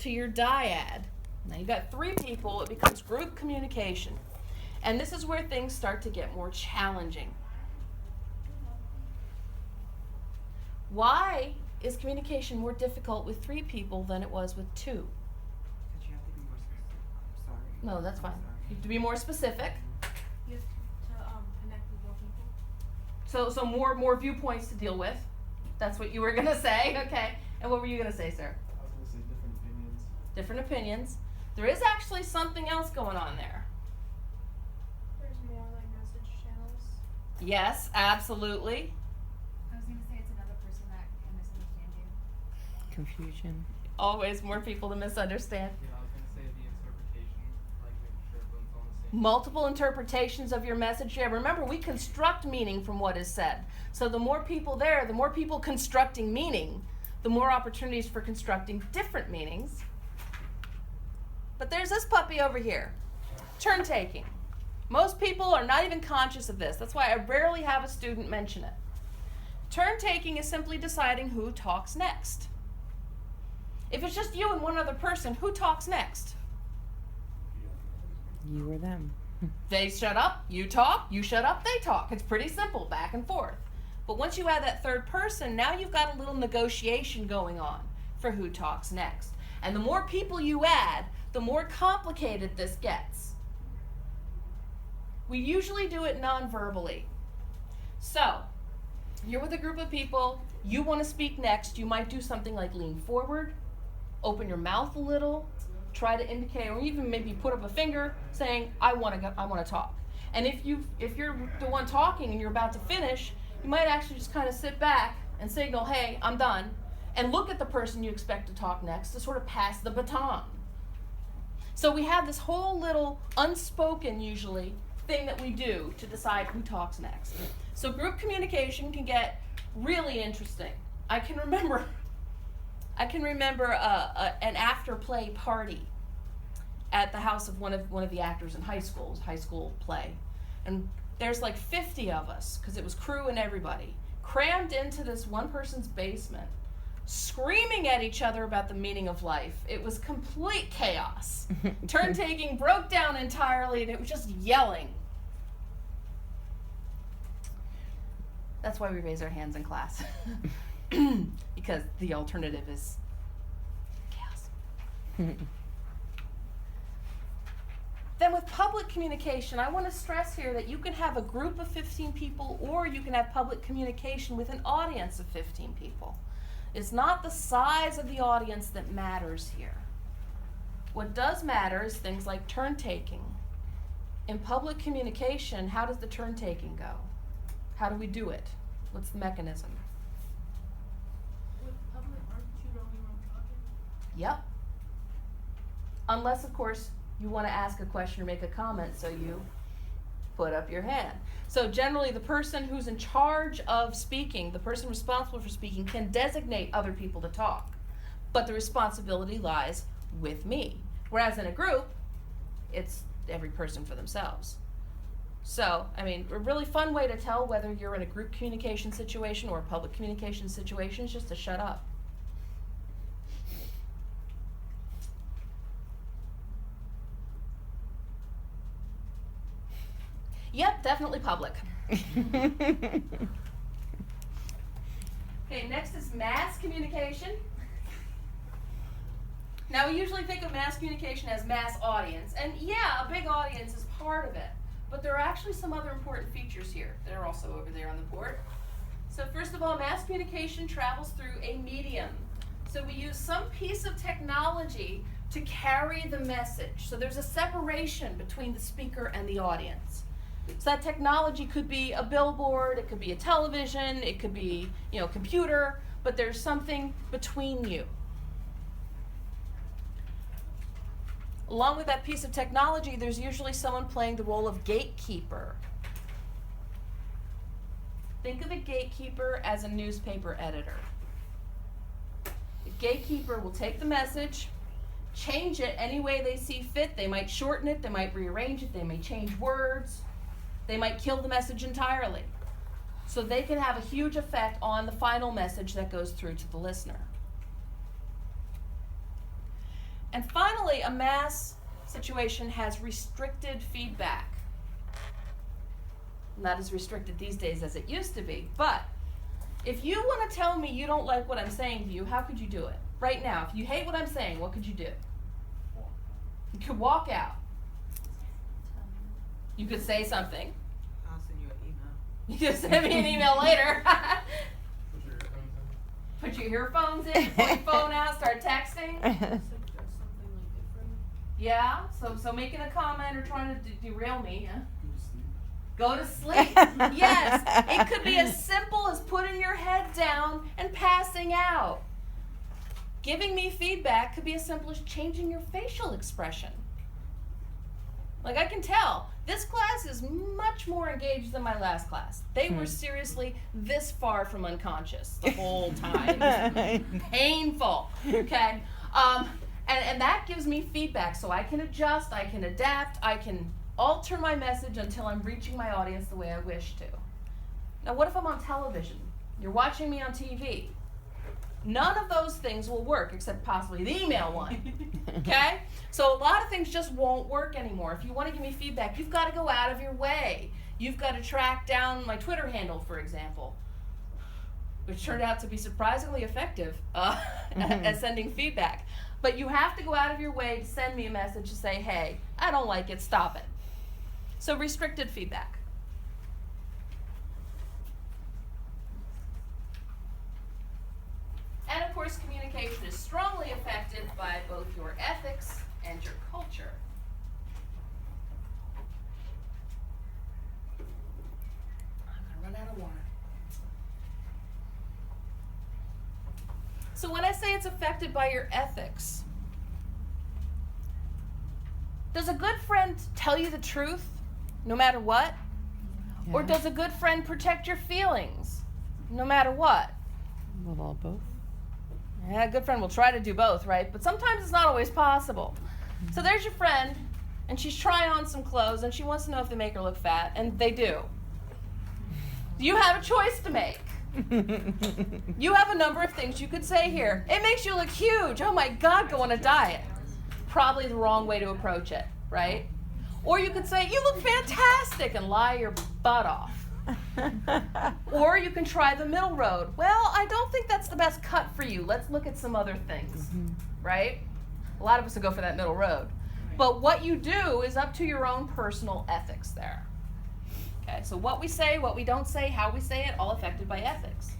to your dyad. Now you've got 3 people, it becomes group communication. And this is where things start to get more challenging. Why is communication more difficult with 3 people than it was with 2? Because you have to be more specific. I'm sorry. No, that's fine. You have to be more specific. You have to connect with more people. So more viewpoints to deal with. That's what you were going to say. Okay. And what were you going to say, sir? I was going to say different opinions. Different opinions. There is actually something else going on there. There's more like message channels. Yes, absolutely. I was going to say it's another person that can misunderstand you. Confusion. Always more people to misunderstand. Yeah, I was going to say the interpretation, like making sure everyone's on the same. Multiple interpretations of your message. Yeah, remember, we construct meaning from what is said. So the more people there, the more people constructing meaning, the more opportunities for constructing different meanings. But there's this puppy over here, turn taking. Most people are not even conscious of this. That's why I rarely have a student mention it. Turn taking is simply deciding who talks next. If it's just you and one other person, who talks next? You or them. They shut up, you talk, you shut up, they talk. It's pretty simple, back and forth. But once you add that third person, now you've got a little negotiation going on for who talks next. And the more people you add, the more complicated this gets. We usually do it non-verbally. So, you're with a group of people, you want to speak next, you might do something like lean forward, open your mouth a little, try to indicate, or even maybe put up a finger saying, I want to talk. And if you're the one talking and you're about to finish, you might actually just kind of sit back and signal, hey, I'm done, and look at the person you expect to talk next to sort of pass the baton. So we have this whole little unspoken, usually, thing that we do to decide who talks next. So group communication can get really interesting. I can remember an after play party at the house of one of the actors in high school play, and there's like 50 of us because it was crew and everybody crammed into this one person's basement, screaming at each other about the meaning of life. It was complete chaos. Turn taking broke down entirely, and it was just yelling. That's why we raise our hands in class. Because the alternative is chaos. Then with public communication, I want to stress here that you can have a group of 15 people, or you can have public communication with an audience of 15 people. It's not the size of the audience that matters here. What does matter is things like turn taking. In public communication, how does the turn taking go? How do we do it? What's the mechanism? With public, aren't you the only one talking? Yep. Unless, of course, you want to ask a question or make a comment, so you put up your hand. So generally, the person who's in charge of speaking, the person responsible for speaking, can designate other people to talk. But the responsibility lies with me. Whereas in a group, it's every person for themselves. So, I mean, a really fun way to tell whether you're in a group communication situation or a public communication situation is just to shut up. Yep, definitely public. Okay, next is mass communication. Now, we usually think of mass communication as mass audience, and yeah, a big audience is part of it, but there are actually some other important features here that are also over there on the board. So first of all, mass communication travels through a medium. So we use some piece of technology to carry the message. So there's a separation between the speaker and the audience. So that technology could be a billboard, it could be a television, it could be, computer, but there's something between you. Along with that piece of technology, there's usually someone playing the role of gatekeeper. Think of a gatekeeper as a newspaper editor. The gatekeeper will take the message, change it any way they see fit. They might shorten it, they might rearrange it, they may change words. They might kill the message entirely. So they can have a huge effect on the final message that goes through to the listener. And finally, a mass situation has restricted feedback. Not as restricted these days as it used to be, but if you want to tell me you don't like what I'm saying to you, how could you do it? Right now, if you hate what I'm saying, what could you do? You could walk out. You could say something. I'll send you an email. You could send me an email later. Put your earphones in. Put your earphones in, pull your phone out, start texting. Suggest something like different. Yeah, so making a comment or trying to derail me, yeah? Go to sleep. Yes, it could be as simple as putting your head down and passing out. Giving me feedback could be as simple as changing your facial expression. Like, I can tell, this class is much more engaged than my last class. They were seriously this far from unconscious the whole time. Painful, okay? And that gives me feedback, so I can adjust, I can adapt, I can alter my message until I'm reaching my audience the way I wish to. Now, what if I'm on television? You're watching me on TV. None of those things will work except possibly the email one, okay? So a lot of things just won't work anymore. If you want to give me feedback, you've got to go out of your way. You've got to track down my Twitter handle, for example, which turned out to be surprisingly effective at sending feedback. But you have to go out of your way to send me a message to say, hey, I don't like it, stop it. So restricted feedback. And of course, communication is strongly affected by both your ethics and your culture. I'm gonna run out of water. So when I say it's affected by your ethics, does a good friend tell you the truth no matter what? Or does a good friend protect your feelings no matter what? Well, both. Yeah, a good friend will try to do both, right? But sometimes it's not always possible. So there's your friend, and she's trying on some clothes, and she wants to know if they make her look fat, and they do. You have a choice to make. You have a number of things you could say here. It makes you look huge. Oh my God, go on a diet. Probably the wrong way to approach it, right? Or you could say, you look fantastic, and lie your butt off. Or you can try the middle road. Well, I don't think that's the best cut for you. Let's look at some other things, right? A lot of us will go for that middle road. But what you do is up to your own personal ethics there. Okay, so what we say, what we don't say, how we say it, all affected by ethics.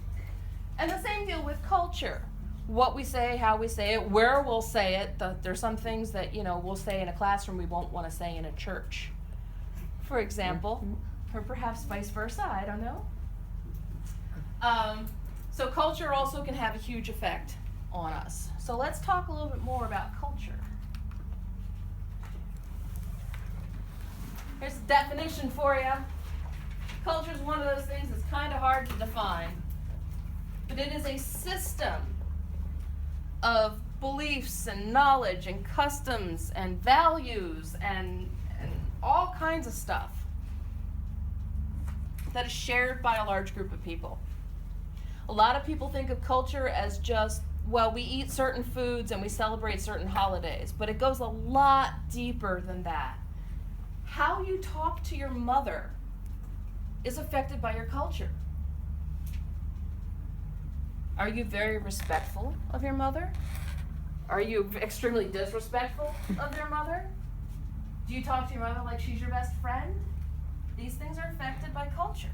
And the same deal with culture. What we say, how we say it, where we'll say it. There's some things that, we'll say in a classroom we won't want to say in a church, for example. Or perhaps vice versa, I don't know. So culture also can have a huge effect on us. So let's talk a little bit more about culture. Here's a definition for you. Culture is one of those things that's kind of hard to define. But it is a system of beliefs and knowledge and customs and values and all kinds of stuff that is shared by a large group of people. A lot of people think of culture as just, well, we eat certain foods and we celebrate certain holidays, but it goes a lot deeper than that. How you talk to your mother is affected by your culture. Are you very respectful of your mother? Are you extremely disrespectful of your mother? Do you talk to your mother like she's your best friend? These things are affected by culture.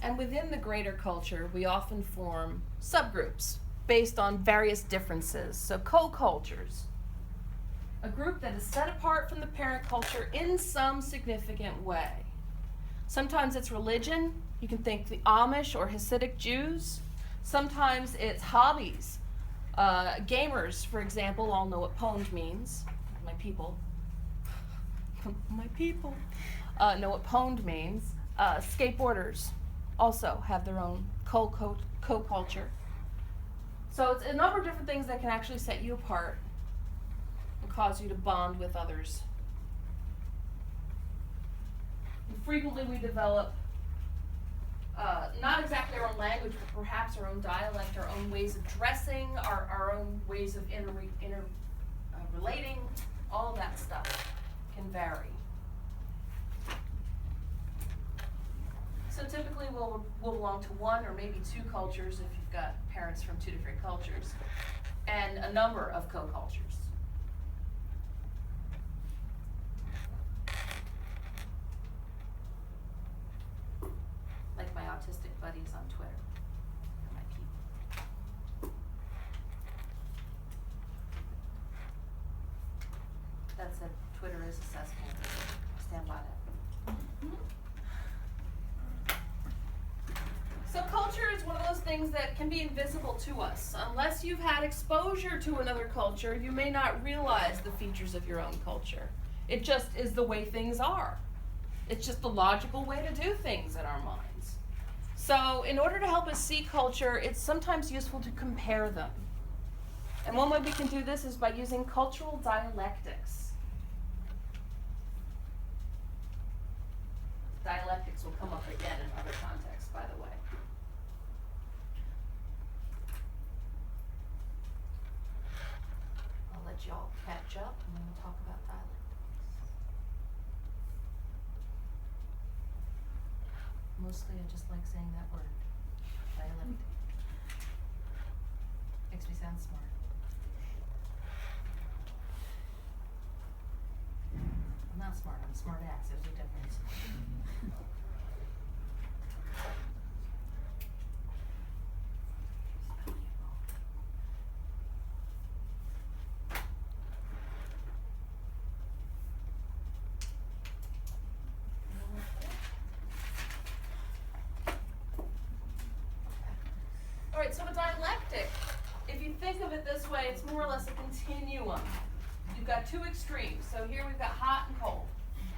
And within the greater culture, we often form subgroups based on various differences. So co-cultures, a group that is set apart from the parent culture in some significant way. Sometimes it's religion. You can think the Amish or Hasidic Jews. Sometimes it's hobbies. Gamers, for example, all know what pwned means. My people. My people know what pwned means. Skateboarders also have their own co-culture. So it's a number of different things that can actually set you apart and cause you to bond with others. And frequently we develop not exactly our own language, but perhaps our own dialect, our own ways of dressing, our own ways of relating. All of that stuff can vary. So typically we'll belong to one or maybe two cultures if you've got parents from two different cultures, and a number of co-cultures. Like my autistic buddies on Twitter. They're my people. That said, Twitter is a cesspool. Stand by that. So culture is one of those things that can be invisible to us. Unless you've had exposure to another culture, you may not realize the features of your own culture. It just is the way things are. It's just the logical way to do things in our minds. So in order to help us see culture, it's sometimes useful to compare them. And one way we can do this is by using cultural dialectics. Dialectics will come up again in other contexts, by the way. I'll let y'all catch up and then we'll talk about dialectics. Mostly I just like saying that word, dialectic. Makes me sound smart. I'm not smart, I'm a smart ass, there's a difference. Alright, so a dialectic, if you think of it this way, it's more or less a continuum. You've got two extremes. So here we've got hot and cold,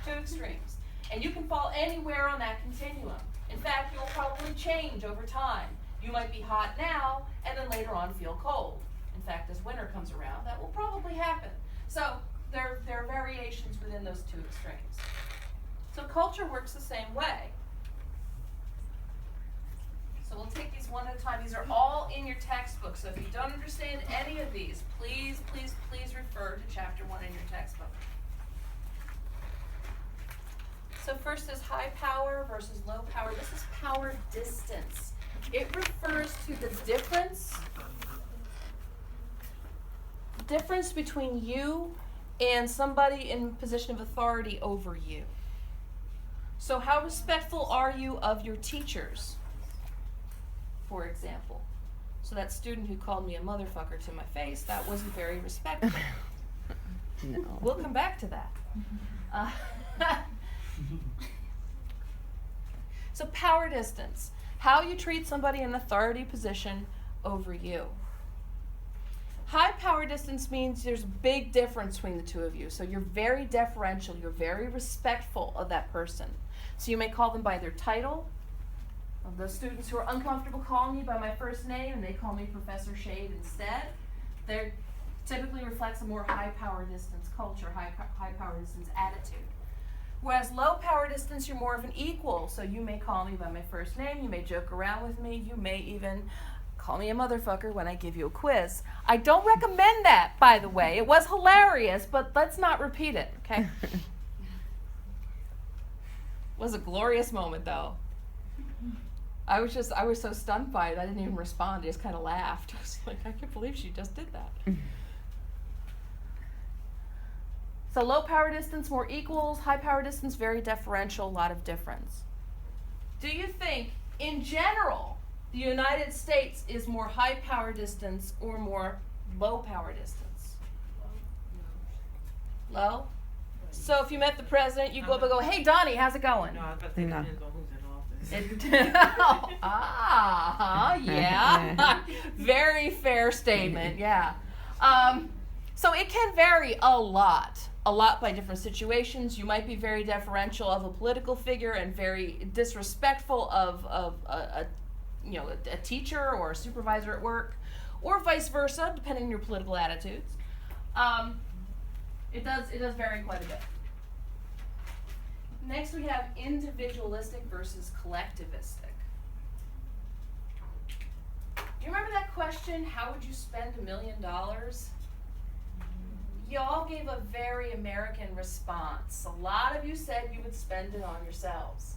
two extremes. And you can fall anywhere on that continuum. In fact, you'll probably change over time. You might be hot now, and then later on feel cold. In fact, as winter comes around, that will probably happen. So there are variations within those two extremes. So culture works the same way. So we'll take these one at a time. These are all in your textbook. So if you don't understand any of these, please, please, please refer to chapter 1 in your textbook. So first is high power versus low power. This is power distance. It refers to the difference between you and somebody in position of authority over you. So how respectful are you of your teachers, for example? So that student who called me a motherfucker to my face, that wasn't very respectful. No. We'll come back to that. So power distance, how you treat somebody in an authority position over you. High power distance means there's a big difference between the two of you. So you're very deferential, you're very respectful of that person. So you may call them by their title. Those students who are uncomfortable calling me by my first name and they call me Professor Shade instead, they typically reflects a more high power distance culture, high power distance attitude. Whereas low power distance, you're more of an equal. So you may call me by my first name, you may joke around with me, you may even call me a motherfucker when I give you a quiz. I don't recommend that, by the way. It was hilarious, but let's not repeat it, okay? It was a glorious moment, though. I was so stunned by it, I didn't even respond. I just kind of laughed. I was like, I can't believe she just did that. So low power distance, more equals. High power distance, very deferential, a lot of difference. Do you think, in general, the United States is more high power distance or more low power distance? Low? So if you met the president, you go up and go, hey, Donnie, how's it going? No, I was about to say No. depends on who's in office. Yeah. Very fair statement, yeah. So it can vary a lot by different situations. You might be very deferential of a political figure and very disrespectful of a teacher or a supervisor at work, or vice versa, depending on your political attitudes. It does vary quite a bit. Next we have individualistic versus collectivistic. Do you remember that question, how would you spend $1 million? You all gave a very American response. A lot of you said you would spend it on yourselves.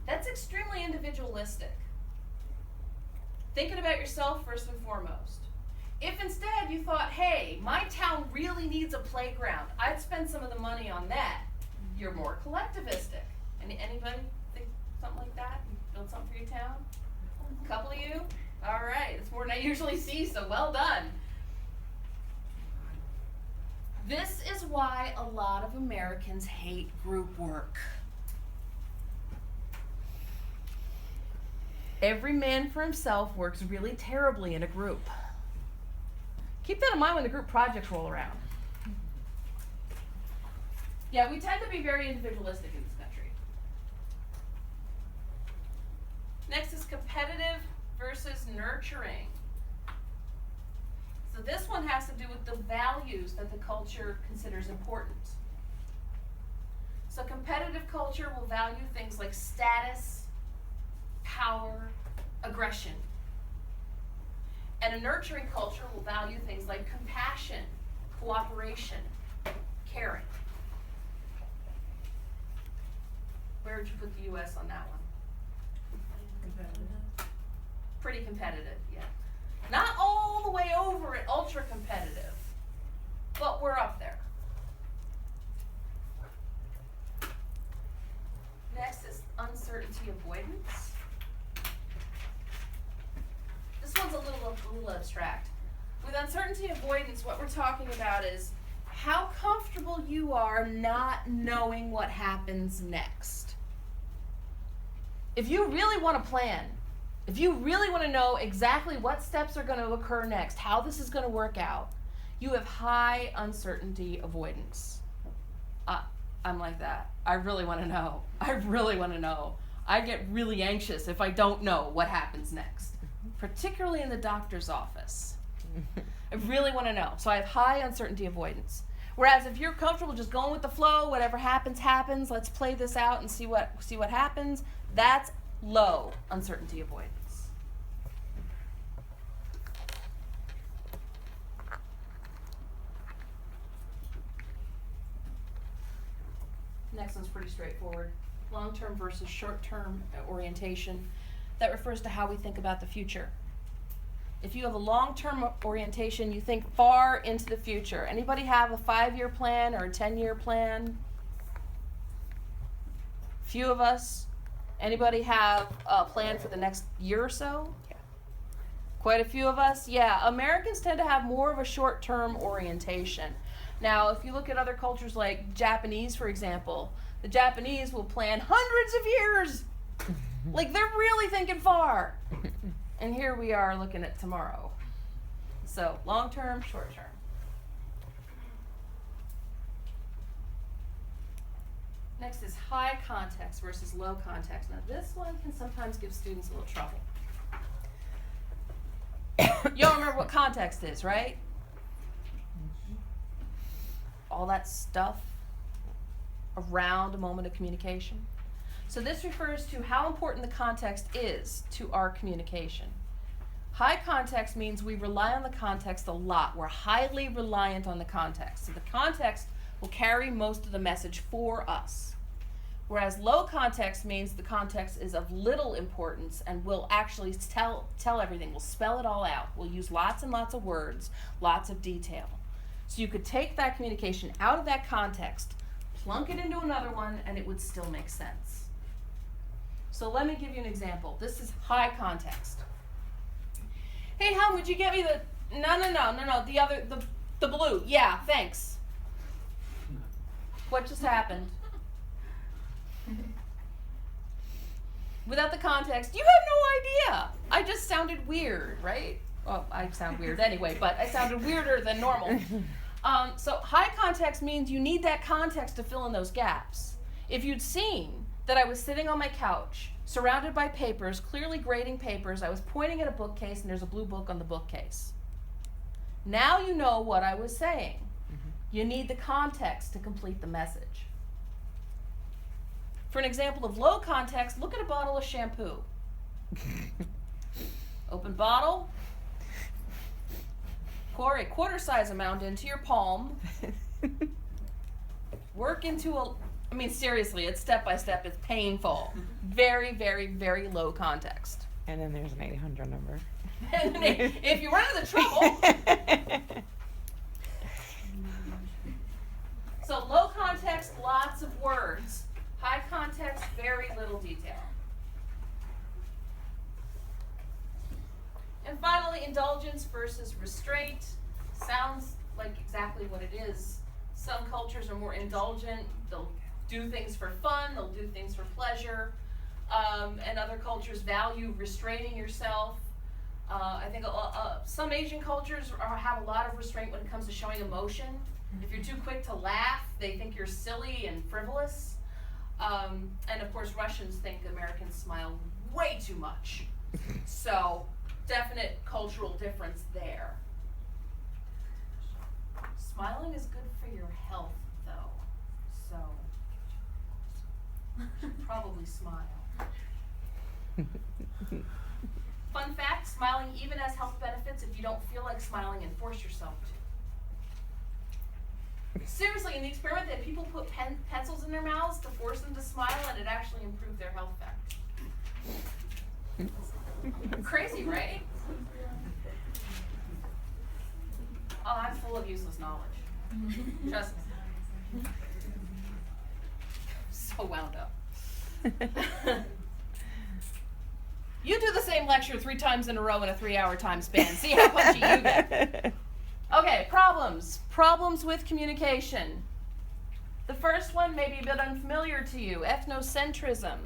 That's extremely individualistic. Thinking about yourself first and foremost. If instead you thought, hey, my town really needs a playground, I'd spend some of the money on that, you're more collectivistic. Anybody think something like that? You build something for your town? A couple of you? All right, it's more than I usually see, so well done. This is why a lot of Americans hate group work. Every man for himself works really terribly in a group. Keep that in mind when the group projects roll around. Yeah, we tend to be very individualistic in this country. Next is competitive versus nurturing. So this one has to do with the values that the culture considers important. So competitive culture will value things like status, power, aggression. And a nurturing culture will value things like compassion, cooperation, caring. Where would you put the U.S. on that one? Pretty competitive, yeah. Not all the way over at ultra competitive, but we're up there. Next is uncertainty avoidance. This one's a little abstract. With uncertainty avoidance, what we're talking about is how comfortable you are not knowing what happens next. If you really want to plan, if you really want to know exactly what steps are going to occur next, how this is going to work out, you have high uncertainty avoidance. I'm like that. I really want to know. I really want to know. I get really anxious if I don't know what happens next, particularly in the doctor's office. I really want to know. So I have high uncertainty avoidance. Whereas if you're comfortable just going with the flow, whatever happens, happens, let's play this out and see what happens, that's low uncertainty avoidance. Next one's pretty straightforward. Long-term versus short-term orientation. That refers to how we think about the future. If you have a long-term orientation, you think far into the future. Anybody have a 5-year plan or a 10-year plan? Few of us. Anybody have a plan for the next year or so? Yeah. Quite a few of us? Yeah. Americans tend to have more of a short-term orientation. Now, if you look at other cultures like Japanese, for example, the Japanese will plan hundreds of years. Like, they're really thinking far. And here we are looking at tomorrow. So, long-term, short-term. Next is high context versus low context. Now, this one can sometimes give students a little trouble. You all remember what context is, right? All that stuff around a moment of communication. So this refers to how important the context is to our communication. High context means we rely on the context a lot. We're highly reliant on the context. So the context will carry most of the message for us. Whereas low context means the context is of little importance and we'll actually tell everything. We'll spell it all out. We'll use lots and lots of words, lots of detail. So you could take that communication out of that context, plunk it into another one, and it would still make sense. So let me give you an example. This is high context. Hey, hon, would you get me the... No, the blue. Yeah, thanks. What just happened? Without the context, you have no idea. I just sounded weird, right? Well, I sound weird anyway, but I sounded weirder than normal. So high context means you need that context to fill in those gaps. If you'd seen that I was sitting on my couch, surrounded by papers, clearly grading papers, I was pointing at a bookcase and there's a blue book on the bookcase. Now you know what I was saying. You need the context to complete the message. For an example of low context, look at a bottle of shampoo. Open bottle, pour a quarter-size amount into your palm, work into seriously, it's step by step, it's painful. Very, very, very low context. And then there's an 800 number. And if you run into trouble. So low context, lots of words. High context, very little detail. And finally, indulgence versus restraint. Sounds like exactly what it is. Some cultures are more indulgent. They'll do things for fun. They'll do things for pleasure. And other cultures value restraining yourself. I think some Asian cultures have a lot of restraint when it comes to showing emotion. If you're too quick to laugh, they think you're silly and frivolous. And of course, Russians think Americans smile way too much. So, definite cultural difference there. Smiling is good for your health, though. So, you should probably smile. Fun fact, smiling even has health benefits if you don't feel like smiling and force yourself to. Seriously, in the experiment, they had people put pencils in their mouths to force them to smile, and it actually improved their health factor. Crazy, right? Oh, I'm full of useless knowledge. Trust me. So wound up. You do the same lecture 3 times in a row in a 3-hour time span. See how punchy you get. Okay, problems. Problems with communication. The first one may be a bit unfamiliar to you, ethnocentrism.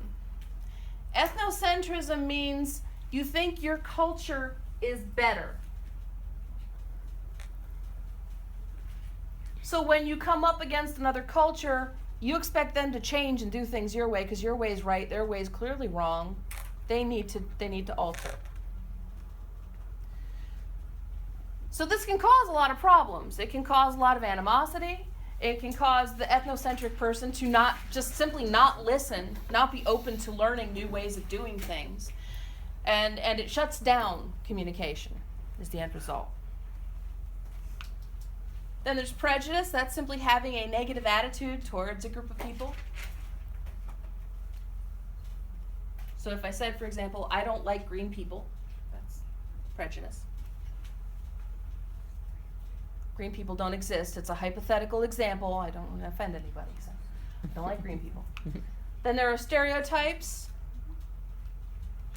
Ethnocentrism means you think your culture is better. So when you come up against another culture, you expect them to change and do things your way because your way is right, their way is clearly wrong. They need to alter. So this can cause a lot of problems. It can cause a lot of animosity. It can cause the ethnocentric person to not just simply not listen, not be open to learning new ways of doing things. And it shuts down communication is the end result. Then there's prejudice. That's simply having a negative attitude towards a group of people. So if I said, for example, I don't like green people, that's prejudice. Green people don't exist. It's a hypothetical example. I don't want to offend anybody, so I don't like green people. Then there are stereotypes.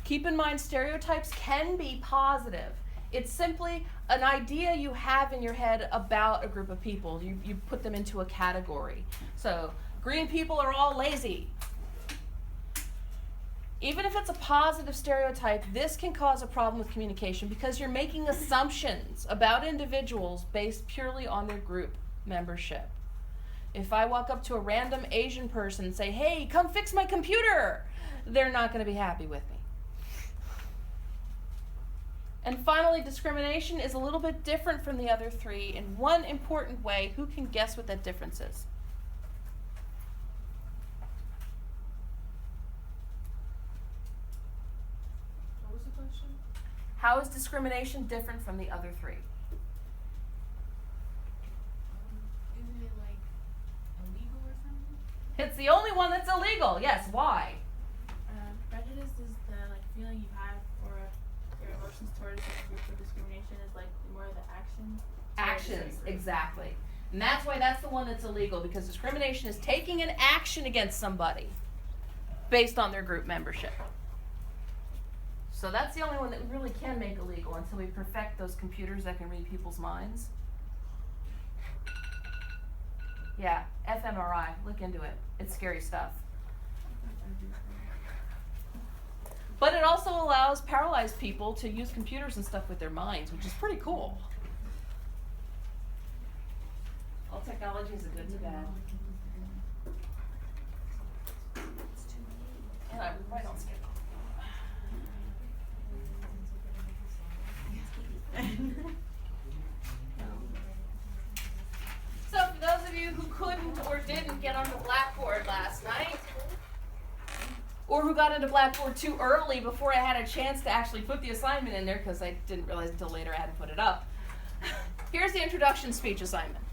Keep in mind, stereotypes can be positive. It's simply an idea you have in your head about a group of people. You put them into a category. So, green people are all lazy. Even if it's a positive stereotype, this can cause a problem with communication because you're making assumptions about individuals based purely on their group membership. If I walk up to a random Asian person and say, "Hey, come fix my computer," they're not going to be happy with me. And finally, discrimination is a little bit different from the other three in one important way. Who can guess what that difference is? What was the question? How is discrimination different from the other three? Isn't it like illegal or something? It's the only one that's illegal. Yes, why? Prejudice is the like feeling you have or your emotions towards a group of discrimination is like more of the action. Actions, exactly. And that's why that's the one that's illegal, because discrimination is taking an action against somebody based on their group membership. So that's the only one that we really can make illegal until we perfect those computers that can read people's minds. Yeah, fMRI, look into it. It's scary stuff. But it also allows paralyzed people to use computers and stuff with their minds, which is pretty cool. All technology is a good and a bad. And I right on schedule. So for you who couldn't or didn't get onto Blackboard last night, or who got into Blackboard too early before I had a chance to actually put the assignment in there because I didn't realize until later I had to put it up. Here's the introduction speech assignment.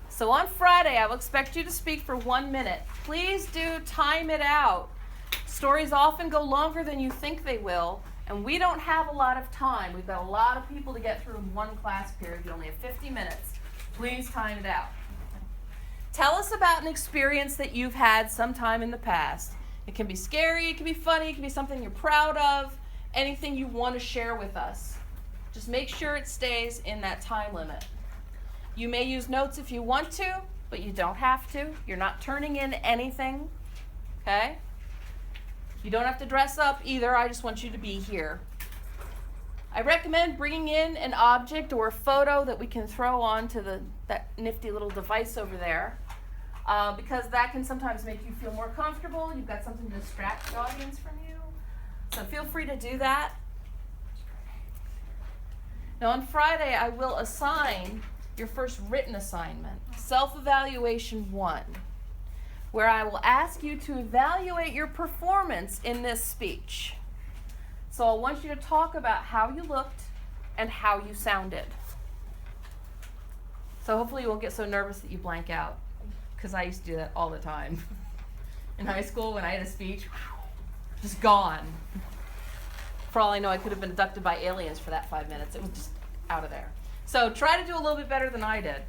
So on Friday, I will expect you to speak for 1 minute. Please do time it out. Stories often go longer than you think they will, and we don't have a lot of time. We've got a lot of people to get through in one class period. You only have 50 minutes. Please time it out. Tell us about an experience that you've had sometime in the past. It can be scary, it can be funny, it can be something you're proud of, anything you want to share with us. Just make sure it stays in that time limit. You may use notes if you want to, but you don't have to. You're not turning in anything, okay? You don't have to dress up either. I just want you to be here. I recommend bringing in an object or a photo that we can throw onto that nifty little device over there, because that can sometimes make you feel more comfortable. You've got something to distract the audience from you. So feel free to do that. Now on Friday, I will assign your first written assignment, Self-Evaluation 1, where I will ask you to evaluate your performance in this speech. So I want you to talk about how you looked and how you sounded. So hopefully you won't get so nervous that you blank out, because I used to do that all the time. In high school, when I had a speech, just gone. For all I know, I could have been abducted by aliens for that 5 minutes. It was just out of there. So try to do a little bit better than I did.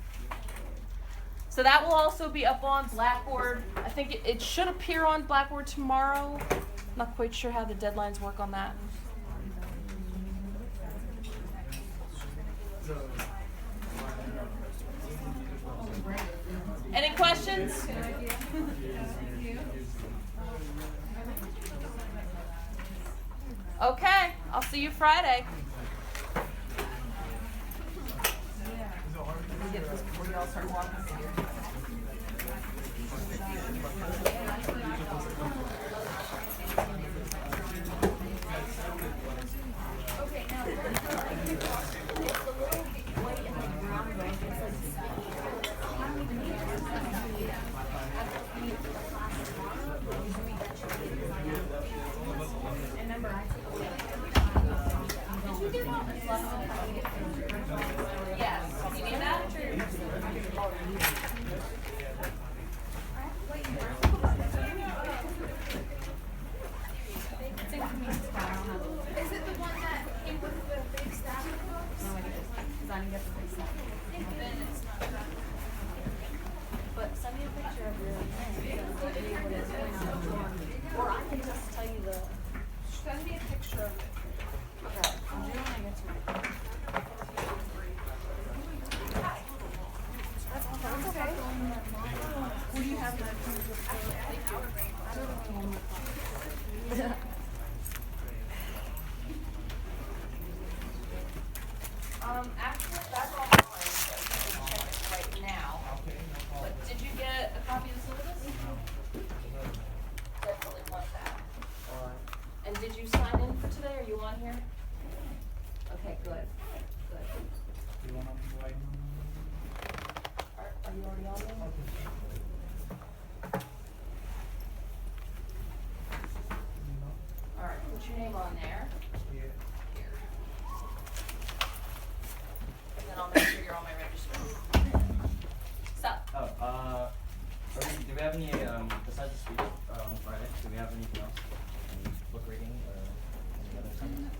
So that will also be up on Blackboard. I think it should appear on Blackboard tomorrow. I'm not quite sure how the deadlines work on that. Any questions? Okay, I'll see you Friday. Get this before you all start walking. Okay, now, it's the little white and the brown one. It's like, how many meters? And remember, I took away. Did you get all this lesson? Yes, you need that? Is it the one that came with the big stack? No, it is. Because I didn't get the big stack. Then it's not that. But send me a picture of your thing. So I'll tell you what it's going on. Or I can just tell you the. Send me a picture of it. Okay. I'll do it when I get to my. That's okay. What do you have left? Actually, that's all mine, so you can check it right now. But did you get a copy of the syllabus? Definitely want that. And did you sign in for today? Are you on here? Okay, good. Good. Are you already on there? All right, put your name on there. Here. And then I'll make sure you're on my register. So, Do we have any, besides the speech on Friday, do we have anything else? Any book reading or any other things?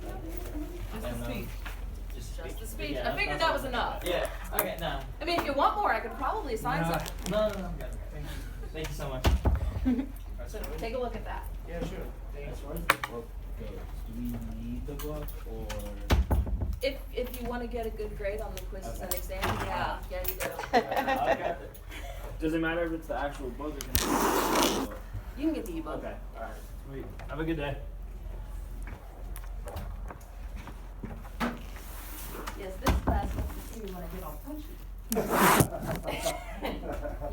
just the speech. Just Just the speech. speech. Yeah, I figured that's that was enough. Yeah, okay, no. I mean, if you want more, I could probably assign some. No, I'm good. Thank you so much. So take a look at that. Yeah, sure. Thanks. As far as the book goes, do we need the book or? If you want to get a good grade on the quizzes and exams, yeah, you do. Okay. Does it matter if it's the actual book or can it be the book? You can get the ebook. Okay, alright, sweet. Have a good day. Yes, this class lets you see when I get all punchy.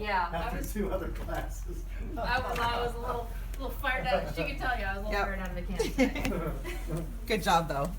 Yeah, After 2 other classes. I was a little fired out. She could tell you I was a little Yep. fired out of the can today. Good job, though.